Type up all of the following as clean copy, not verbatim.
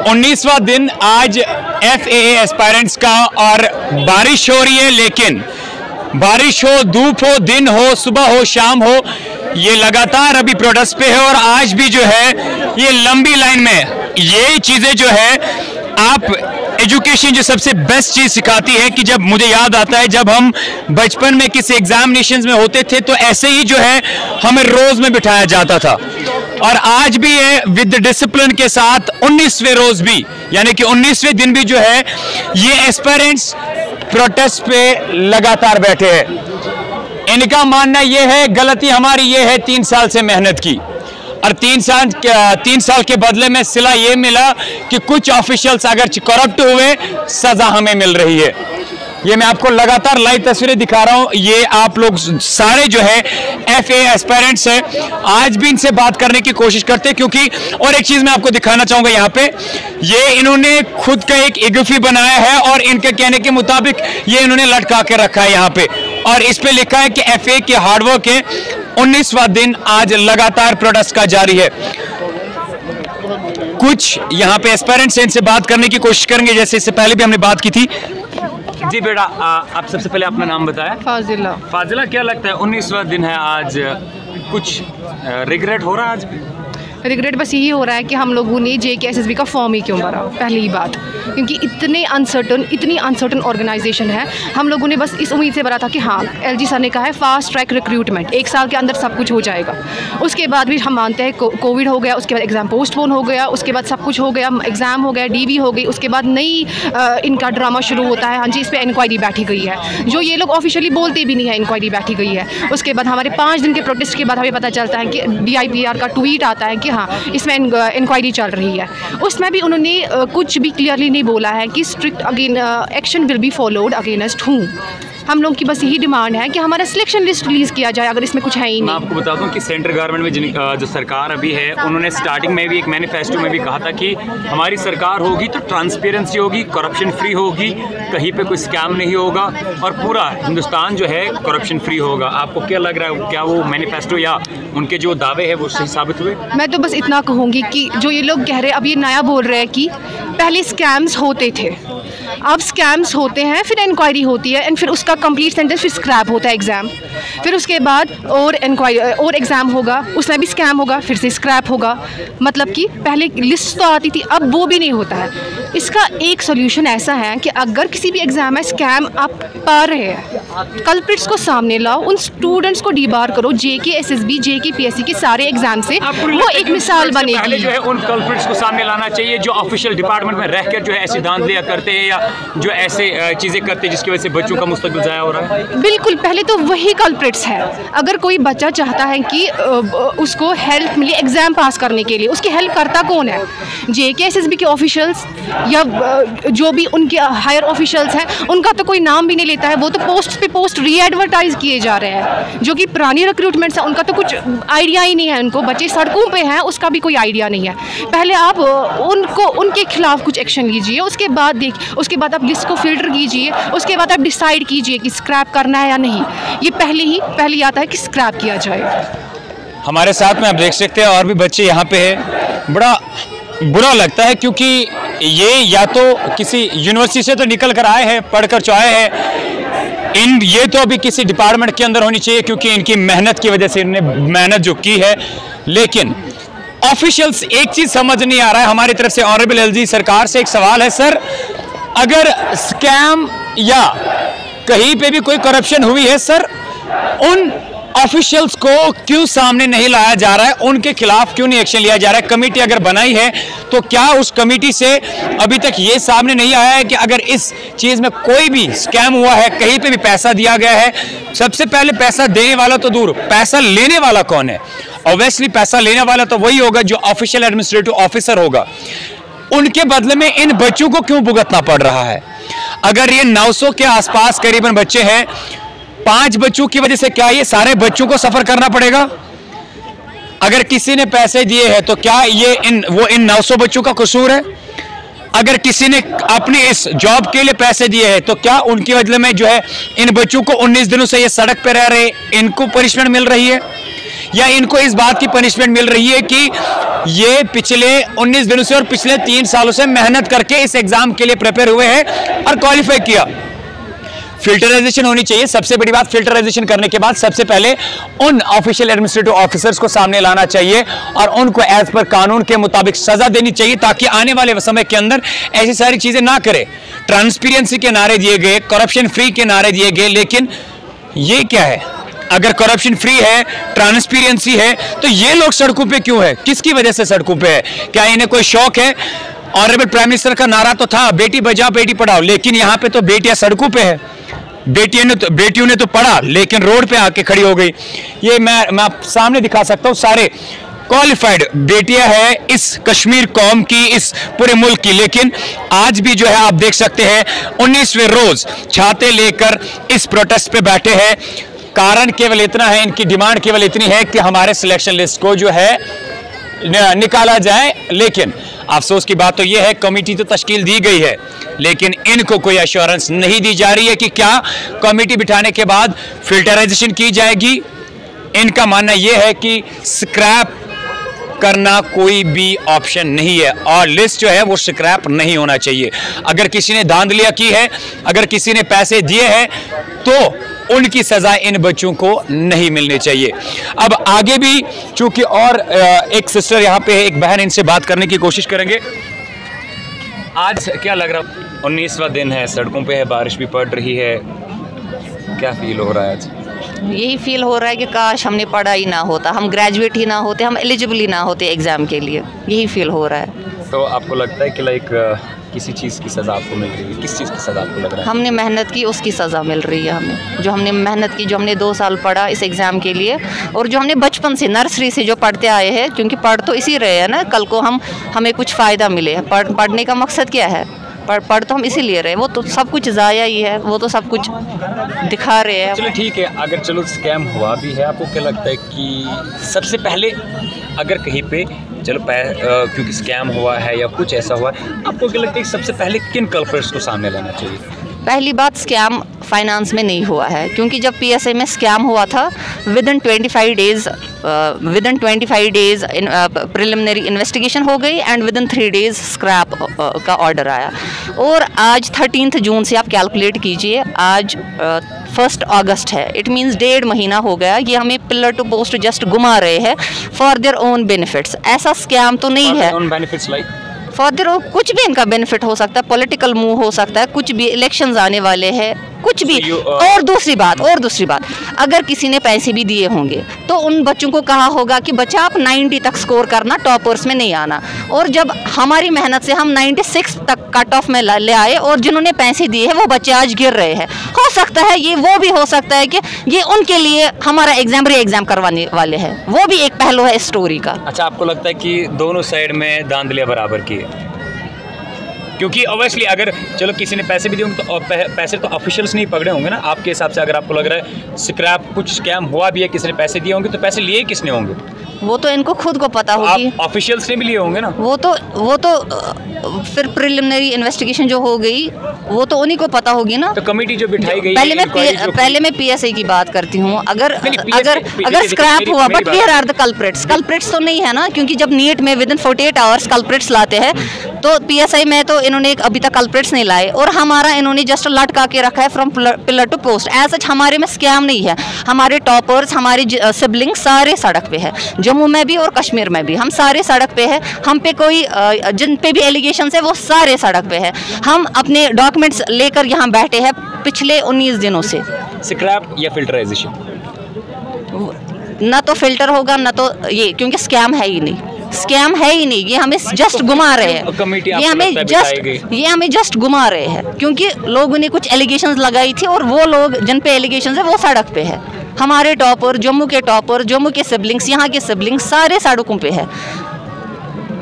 उन्नीसवां दिन आज FAA aspirants का और बारिश हो रही है, लेकिन बारिश हो, धूप हो, दिन हो, सुबह हो, शाम हो, ये लगातार अभी प्रोटेस्ट पे है। और आज भी जो है ये लंबी लाइन में ये चीजें जो है, आप एजुकेशन जो सबसे बेस्ट चीज सिखाती है कि जब मुझे याद आता है जब हम बचपन में किसी एग्जामिनेशंस में होते थे तो ऐसे ही जो है हमें रोज में बिठाया जाता था, और आज भी है विद डिसिप्लिन के साथ 19वें रोज भी, यानी कि 19वें दिन भी जो है ये एस्पायरेंट्स प्रोटेस्ट पे लगातार बैठे हैं। इनका मानना ये है गलती हमारी ये है 3 साल से मेहनत की, और 3 साल के बदले में सिला ये मिला कि कुछ ऑफिशियल्स अगर करप्ट हुए सजा हमें मिल रही है। ये मैं आपको लगातार लाइव तस्वीरें दिखा रहा हूं। ये आप लोग सारे जो है FAA एस्पायरेंट्स हैं, आज भी इनसे बात करने की कोशिश करते हैं, क्योंकि और एक चीज मैं आपको दिखाना चाहूंगा यहाँ पे, ये इन्होंने खुद का एक इगफी बनाया है और इनके कहने के मुताबिक ये इन्होंने लटका के रखा है यहाँ पे, और इस पे लिखा है कि FAA के हार्डवर्क है। 19वां दिन आज लगातार प्रोटेस्ट का जारी है। कुछ यहाँ पे एस्पायरेंट्स इनसे बात करने की कोशिश करेंगे, जैसे इससे पहले भी हमने बात की थी। जी बेटा, आप सबसे पहले अपना नाम बताया। फाजिला। फाजिला, क्या लगता है 19वां दिन है आज, कुछ रिग्रेट हो रहा है आज? रिग्रेट बस यही हो रहा है कि हम लोगों ने JKSSB का फॉर्म ही क्यों भरा, पहली बात, क्योंकि इतनी अनसर्टन ऑर्गेनाइजेशन है। हम लोगों ने बस इस उम्मीद से भरा था कि हाँ, LG सर ने कहा है फास्ट ट्रैक रिक्रूटमेंट, 1 साल के अंदर सब कुछ हो जाएगा। उसके बाद भी हम मानते हैं कोविड हो गया, उसके बाद एग्ज़ाम पोस्टपोन हो गया, उसके बाद सब कुछ हो गया, एग्ज़ाम हो गया, DV हो गई, उसके बाद नई इनका ड्रामा शुरू होता है। हाँ जी, इस पर इंक्वायरी बैठी गई है, जो ये लोग ऑफिशियली बोलते भी नहीं है, इंक्वायरी बैठी गई है। उसके बाद हमारे 5 दिन के प्रोटेस्ट के बाद हमें पता चलता है कि DIPR का ट्वीट आता है कि हाँ, इसमें इंक्वायरी चल रही है। उसमें भी उन्होंने कुछ भी क्लियरली नहीं बोला है कि strict action will be followed against हूँ। हम लोग की बस यही डिमांड है कि हमारा सिलेक्शन लिस्ट रिलीज़ किया जाए, अगर इसमें कुछ है ही नहीं। मैं आपको बता दूं कि सेंट्रल गवर्नमेंट में जो सरकार अभी है, उन्होंने स्टार्टिंग में भी एक मैनिफेस्टो में भी कहा था कि हमारी सरकार होगी तो ट्रांसपेरेंसी होगी, करप्शन फ्री होगी, कहीं पे कोई स्कैम नहीं होगा, और पूरा हिंदुस्तान जो है करप्शन फ्री होगा। आपको क्या लग रहा है, क्या वो मैनिफेस्टो या उनके जो दावे हैं वो सही साबित हुए? मैं तो बस इतना कहूँगी कि जो ये लोग कह रहे हैं, अब ये नया बोल रहे हैं कि पहले स्कैम्स होते थे, अब स्कैम्स होते हैं, फिर इंक्वायरी होती है, एंड फिर उसका कंप्लीट सेंटेंस फिर स्क्रैप होता है एग्ज़ाम, फिर उसके बाद और एग्ज़ाम होगा, उसमें भी स्कैम होगा, फिर से स्क्रैप होगा। मतलब कि पहले लिस्ट तो आती थी, अब वो भी नहीं होता है। इसका एक सोल्यूशन ऐसा है कि अगर किसी भी एग्ज़ाम में स्कैम आप पा रहे हैं, कल्प्रिट्स को सामने लाओ, उन स्टूडेंट्स को डीबार करो, JKSSB, JKPSC के सारे एग्जाम से, वो एक मिसाल बनेगी। जो है उन कल्प्रिट्स को सामने लाना चाहिए जो ऑफिशियल डिपार्टमेंट में रहकर जो है ऐसे दान दिया करते हैं या जो ऐसे चीज़ें करते हैं जिसकी वजह से बच्चों का मुस्तकबिल ज़ाया हो रहा है। बिल्कुल, पहले तो वही कल्प्रिट्स है। अगर कोई बच्चा चाहता है कि उसको हेल्प मिले एग्ज़ाम पास करने के लिए, उसकी हेल्प करता कौन है? JKSSB के ऑफिशियल्स या जो भी उनके हायर ऑफिशियल्स हैं, उनका तो कोई नाम भी नहीं लेता है। वो तो पोस्ट पे पोस्ट री-एडवर्टाइज किए जा रहे हैं। जो कि पुरानी रिक्रूटमेंट्स हैं, उनका तो कुछ आइडिया ही नहीं है, उनको बच्चे सड़कों पे हैं, उसका भी कोई आइडिया नहीं है। पहले आप उनके खिलाफ कुछ एक्शन लीजिए, उसके बाद आप लिस्ट को फिल्टर कीजिए, उसके बाद आप डिसाइड कीजिए कि स्क्रैप करना है या नहीं। ये पहले आता है कि स्क्रैप किया जाए। हमारे साथ में आप देख सकते हैं और भी बच्चे यहाँ पे हैं। बड़ा बुरा लगता है क्योंकि ये या तो किसी यूनिवर्सिटी से तो निकल कर आए हैं, पढ़कर जो आए हैं, ये तो अभी किसी डिपार्टमेंट के अंदर होनी चाहिए क्योंकि इनकी मेहनत की वजह से इन्होंने मेहनत जो की है। लेकिन ऑफिशियल्स एक चीज समझ नहीं आ रहा है, हमारी तरफ से ऑनरेबल एलजी सरकार से एक सवाल है सर, अगर स्कैम या कहीं पे भी कोई करप्शन हुई है सर, उन ऑफिशियल्स को क्यों सामने नहीं लाया जा रहा है, उनके खिलाफ क्यों नहीं एक्शन लिया जा रहा है? कमेटी अगर बनाई है तो क्या उस कमेटी से अभी तक ये सामने नहीं आया है कि अगर इस चीज में कोई भी स्कैम हुआ है, कहीं पे भी पैसा दिया गया है, सबसे पहले पैसा देने वाला तो दूर, पैसा लेने वाला कौन है? ऑब्वियसली पैसा लेने वाला तो वही होगा जो ऑफिशियल एडमिनिस्ट्रेटिव ऑफिसर होगा। उनके बदले में इन बच्चों को क्यों भुगतना पड़ रहा है? अगर ये 900 के आसपास करीबन बच्चे हैं, 5 बच्चों की वजह से क्या ये सारे बच्चों को सफर करना पड़ेगा? अगर किसी ने पैसे दिए हैं तो क्या ये इन 900 बच्चों का कसूर है? अगर किसी ने अपनी इस जॉब के लिए पैसे दिए हैं तो क्या उनकी वजह में जो है इन बच्चों को 19 दिनों से ये सड़क पे रह रहे, इनको पनिशमेंट मिल रही है? या इनको इस बात की पनिशमेंट मिल रही है कि ये पिछले 19 दिनों से और पिछले 3 सालों से मेहनत करके इस एग्जाम के लिए प्रिपेयर हुए हैं और क्वालिफाई किया? फिल्टराइजेशन होनी चाहिए। सबसे बड़ी बात, फिल्टराइजेशन करने के बाद सबसे पहले उन ऑफिशियल एडमिनिस्ट्रेटिव ऑफिसर्स को सामने लाना चाहिए और उनको एज पर कानून के मुताबिक सजा देनी चाहिए ताकि आने वाले समय के अंदर ऐसी सारी चीजें ना करे। ट्रांसपेरेंसी के नारे दिए गए, करप्शन फ्री के नारे दिए गए, लेकिन ये क्या है? अगर करप्शन फ्री है, ट्रांसपेरेंसी है, तो ये लोग सड़कों पे क्यों है? किसकी वजह से सड़कों पे है? क्या इन्हें कोई शौक है? ऑनरेबल प्राइम मिनिस्टर का नारा तो था बेटी बचाओ बेटी पढ़ाओ, लेकिन यहाँ पे तो बेटियां सड़कों पे है। बेटियों ने तो पढ़ा लेकिन रोड पे आके खड़ी हो गई। ये मैं आप सामने दिखा सकता हूँ, सारे क्वालिफाइड बेटियां हैं इस कश्मीर कौम की, इस पूरे मुल्क की, लेकिन आज भी जो है आप देख सकते हैं 19वें रोज छाते लेकर इस प्रोटेस्ट पे बैठे हैं। कारण केवल इतना है, इनकी डिमांड केवल इतनी है कि हमारे सिलेक्शन लिस्ट को जो है निकाला जाए। लेकिन अफसोस की बात तो यह है, कमेटी तो तश्कील दी गई है लेकिन इनको कोई एश्योरेंस नहीं दी जा रही है कि क्या कमेटी बिठाने के बाद फिल्टराइजेशन की जाएगी। इनका मानना यह है कि स्क्रैप करना कोई भी ऑप्शन नहीं है और लिस्ट जो है वो स्क्रैप नहीं होना चाहिए। अगर किसी ने धांधलियां की है, अगर किसी ने पैसे दिए हैं तो उनकी सजा इन बच्चों को नहीं मिलनी चाहिए। अब आगे भी चूंकि और एक सिस्टर यहाँ पे है, एक बहन, इनसे बात करने की कोशिश करेंगे। आज क्या लग रहा? 19वां दिन है, सड़कों पे है, बारिश भी पड़ रही है, क्या फील हो रहा है आज? यही फील हो रहा है कि काश हमने पढ़ा ही ना होता, हम ग्रेजुएट ही ना होते, हम एलिजिबल ही ना होते एग्ज़ाम के लिए। यही फील हो रहा है। तो आपको लगता है कि लाइक किसी चीज़ की सज़ा आपको मिल रही है? किस चीज़ की सज़ा आपको लग रहा है? हमने मेहनत की उसकी सज़ा मिल रही है हमें। जो हमने मेहनत की, जो हमने 2 साल पढ़ा इस एग्ज़ाम के लिए, और जो हमने बचपन से नर्सरी से जो पढ़ते आए हैं, क्योंकि पढ़ तो इसी रहे हैं ना, कल को हमें कुछ फ़ायदा मिले। पढ़ने का मकसद क्या है? पढ़ तो हम इसीलिए रहे। वो तो सब कुछ ज़ाया ही है, वो तो सब कुछ दिखा रहे हैं। चलो ठीक है, अगर चलो स्कैम हुआ भी है, आपको क्या लगता है कि सबसे पहले अगर कहीं पे चलो क्योंकि स्कैम हुआ है या कुछ ऐसा हुआ है, आपको क्या लगता है कि सबसे पहले किन कल्प्रिट्स को सामने लाना चाहिए? पहली बात, स्कैम फाइनेंस में नहीं हुआ है, क्योंकि जब पीएसए में स्कैम हुआ था विदिन 25 डेज़ प्रिलिमिनरी इन्वेस्टिगेशन हो गई एंड विदिन 3 डेज़ स्क्रैप का ऑर्डर आया। और आज 13 जून से आप कैलकुलेट कीजिए, आज 1 अगस्त है। इट मीन्स 1.5 महीना हो गया। ये हमें पिलर टू पोस्ट जस्ट घुमा रहे हैं फॉर देयर ओन बेनिफिट्स। ऐसा स्कैम तो नहीं है। फर्दर कुछ भी इनका बेनिफिट हो सकता है, पॉलिटिकल मूव हो सकता है, कुछ भी, इलेक्शंस आने वाले हैं, कुछ भी। और दूसरी बात, अगर किसी ने पैसे भी दिए होंगे तो उन बच्चों को कहा होगा कि बच्चा आप 90 तक स्कोर करना, टॉपर्स में नहीं आना। और जब हमारी मेहनत से हम 96 तक कट ऑफ में ले आए और जिन्होंने पैसे दिए हैं वो बच्चे आज गिर रहे हैं। हो सकता है ये वो भी हो सकता है कि ये उनके लिए हमारा एग्जाम री-एग्जाम करवाने वाले हैं, वो भी एक पहलू है स्टोरी का। अच्छा, आपको लगता है कि दोनों साइड में धांधलियां बराबर की है? क्योंकि ऑब्वियसली अगर चलो किसी ने पैसे भी दिए होंगे तो पैसे तो ऑफिशियल्स नहीं पकड़े होंगे ना। आपके हिसाब से अगर आपको लग रहा है स्क्रैप कुछ स्कैम हुआ भी है, किसी ने पैसे दिए होंगे, तो पैसे लिए किसने होंगे? वो तो इनको खुद को पता होगी। ऑफिशियल्स ने भी लिए होंगे ना। वो तो फिर प्रिलिमिनरी इन्वेस्टिगेशन जो हो गई वो तो उन्हीं को पता होगी ना। तो कमेटी जो बिठाई गई, पहले मैं पीएसए की बात करती हूँ। अगर स्क्रैप हुआ, but where are the culprits? Culprits तो नहीं है ना, क्योंकि जब नीट में विदिन 48 आवर्स कल्प्रिट्स लाते हैं तो PSI में तो इन्होंने अभी तक कल्प्रिट्स नहीं लाए, और हमारा इन्होंने जस्ट लटका के रखा है from pillar to post. As such हमारे में स्कैम नहीं है, हमारे टॉपर्स, हमारे सिबलिंग्स सारे सड़क पे है, जम्मू में भी और कश्मीर में भी हम सारे सड़क पे है। हम पे कोई जिन पे भी एलिगेशन है वो सारे सड़क पे है। हम अपने डॉक्यूमेंट्स लेकर यहाँ बैठे हैं पिछले 19 दिनों से। स्क्रैप या फिल्टराइजेशन? ना तो फिल्टर होगा ना तो ये, क्योंकि स्कैम है ही नहीं, स्कैम है ही नहीं। ये हमें जस्ट घुमा रहे हैं, ये हमें जस्ट घुमा रहे हैं, क्योंकि लोगों ने कुछ एलिगेशंस लगाई थी और वो लोग जिन पे एलिगेशंस है वो सड़क पे है। हमारे टॉपर, जम्मू के सिबलिंग्स, यहाँ के सिबलिंग्स सारे सड़कों पे है।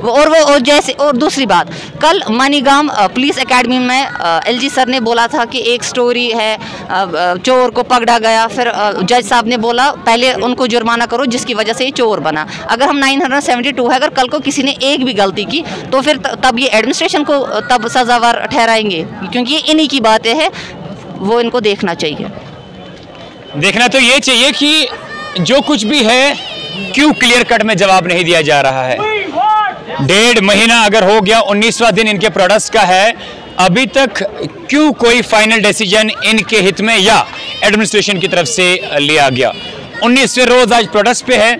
और जैसे, और दूसरी बात, कल मनीगाम पुलिस एकेडमी में LG सर ने बोला था कि एक स्टोरी है, चोर को पकड़ा गया, फिर जज साहब ने बोला पहले उनको जुर्माना करो जिसकी वजह से ये चोर बना। अगर हम 972 है, अगर कल को किसी ने एक भी गलती की तो फिर तब ये एडमिनिस्ट्रेशन को तब सजावार ठहराएंगे, क्योंकि ये इन्हीं की बातें हैं, वो इनको देखना चाहिए। देखना तो ये चाहिए कि जो कुछ भी है क्यों क्लियर कट में जवाब नहीं दिया जा रहा है। 1.5 महीना अगर हो गया, 19वां दिन इनके प्रोडक्ट्स का है, अभी तक क्यों कोई फाइनल डिसीजन इनके हित में या एडमिनिस्ट्रेशन की तरफ से लिया गया। 19वें रोज आज प्रोडक्ट्स पे है।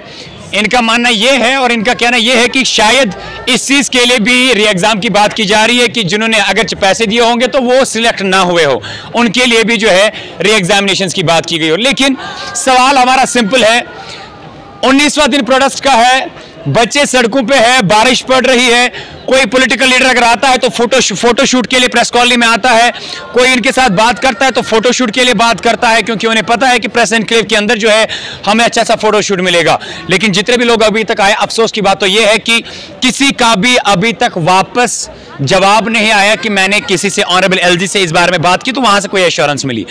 इनका मानना ये है और इनका कहना ये है कि शायद इस चीज़ के लिए भी री एग्ज़ाम की बात की जा रही है कि जिन्होंने अगर पैसे दिए होंगे तो वो सिलेक्ट ना हुए हो, उनके लिए भी जो है री एग्जामिनेशंस की बात की गई हो। लेकिन सवाल हमारा सिंपल है, 19वां दिन प्रोडक्ट्स का है, बच्चे सड़कों पे है, बारिश पड़ रही है, कोई पॉलिटिकल लीडर अगर आता है तो फोटोशूट के लिए प्रेस कॉलोनी में आता है, कोई इनके साथ बात करता है तो फोटोशूट के लिए बात करता है, क्योंकि उन्हें पता है कि प्रेस एनक्लेव के अंदर जो है हमें अच्छा सा फोटोशूट मिलेगा। लेकिन जितने भी लोग अभी तक आए, अफसोस की बात तो यह है कि किसी का भी अभी तक वापस जवाब नहीं आया कि मैंने किसी से ऑनरेबल LG से इस बारे में बात की तो वहां से कोई एश्योरेंस मिली।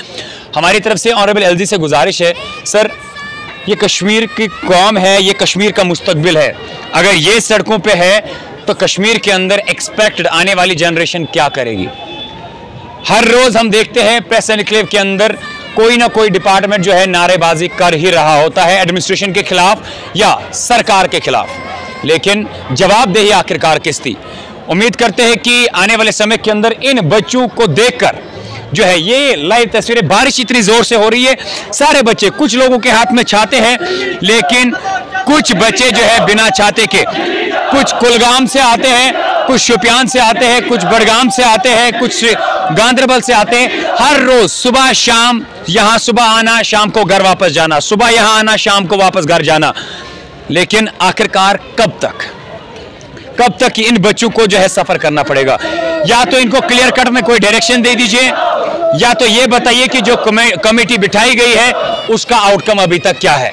हमारी तरफ से ऑनरेबल LG से गुजारिश है, सर ये कश्मीर की कौम है, ये कश्मीर का मुस्तकबिल है, अगर ये सड़कों पे है तो कश्मीर के अंदर एक्सपेक्टेड आने वाली जनरेशन क्या करेगी। हर रोज हम देखते हैं प्रेस एनक्लेव के अंदर कोई ना कोई डिपार्टमेंट जो है नारेबाजी कर ही रहा होता है एडमिनिस्ट्रेशन के खिलाफ या सरकार के खिलाफ, लेकिन जवाबदेही आखिरकार किस थी। उम्मीद करते हैं कि आने वाले समय के अंदर इन बच्चों को देखकर जो है, ये लाइव तस्वीरें, बारिश इतनी जोर से हो रही है, सारे बच्चे, कुछ लोगों के हाथ में छाते हैं लेकिन कुछ बच्चे जो है बिना छाते के, कुछ कुलगाम से आते हैं, कुछ शोपियान से आते हैं, कुछ बड़गाम से आते हैं, कुछ गांदरबल से आते हैं। हर रोज सुबह शाम यहाँ सुबह आना, शाम को घर वापस जाना, सुबह यहाँ आना, शाम को वापस घर जाना। लेकिन आखिरकार कब तक इन बच्चों को जो है सफर करना पड़ेगा। या तो इनको क्लियर कट में कोई डायरेक्शन दे दीजिए, या तो ये बताइए कि जो कमेटी बिठाई गई है उसका आउटकम अभी तक क्या है,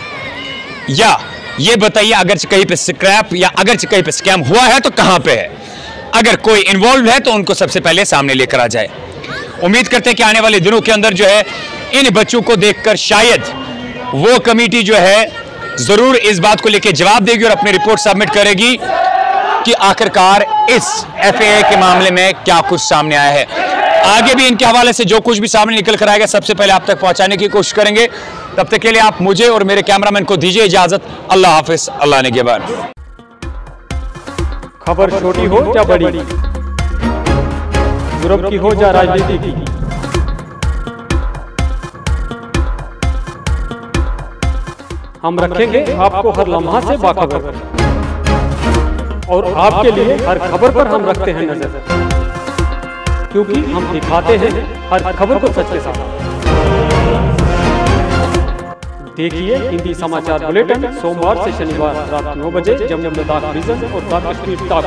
या ये बताइए अगर कहीं पे स्क्रैप या अगर कहीं पे स्कैम हुआ है तो कहां पे है। अगर कोई इन्वॉल्व है तो उनको सबसे पहले सामने लेकर आ जाए। उम्मीद करते हैं कि आने वाले दिनों के अंदर जो है इन बच्चों को देखकर शायद वो कमेटी जो है जरूर इस बात को लेकर जवाब देगी और अपनी रिपोर्ट सबमिट करेगी कि आखिरकार इस FAA के मामले में क्या कुछ सामने आया है। आगे भी इनके हवाले से जो कुछ भी सामने निकल कर आएगा सबसे पहले आप तक पहुंचाने की कोशिश करेंगे। तब तक के लिए आप मुझे और मेरे कैमरामैन को दीजिए इजाजत। अल्लाह हाफिज, अल्लाह निगहबान। खबर छोटी हो या बड़ी, यूरोप की हो या राजनीति की, हम रखेंगे आपको हर लम्हा से बाखबर, और आपके लिए हर खबर पर हम रखते हैं नजर, क्योंकि हम दिखाते हैं हर खबर को सच के साथ। देखिए हिंदी समाचार बुलेटिन सोमवार से शनिवार रात 9 बजे जम्मू लद्दाख विजन और द कश्मीर टॉक।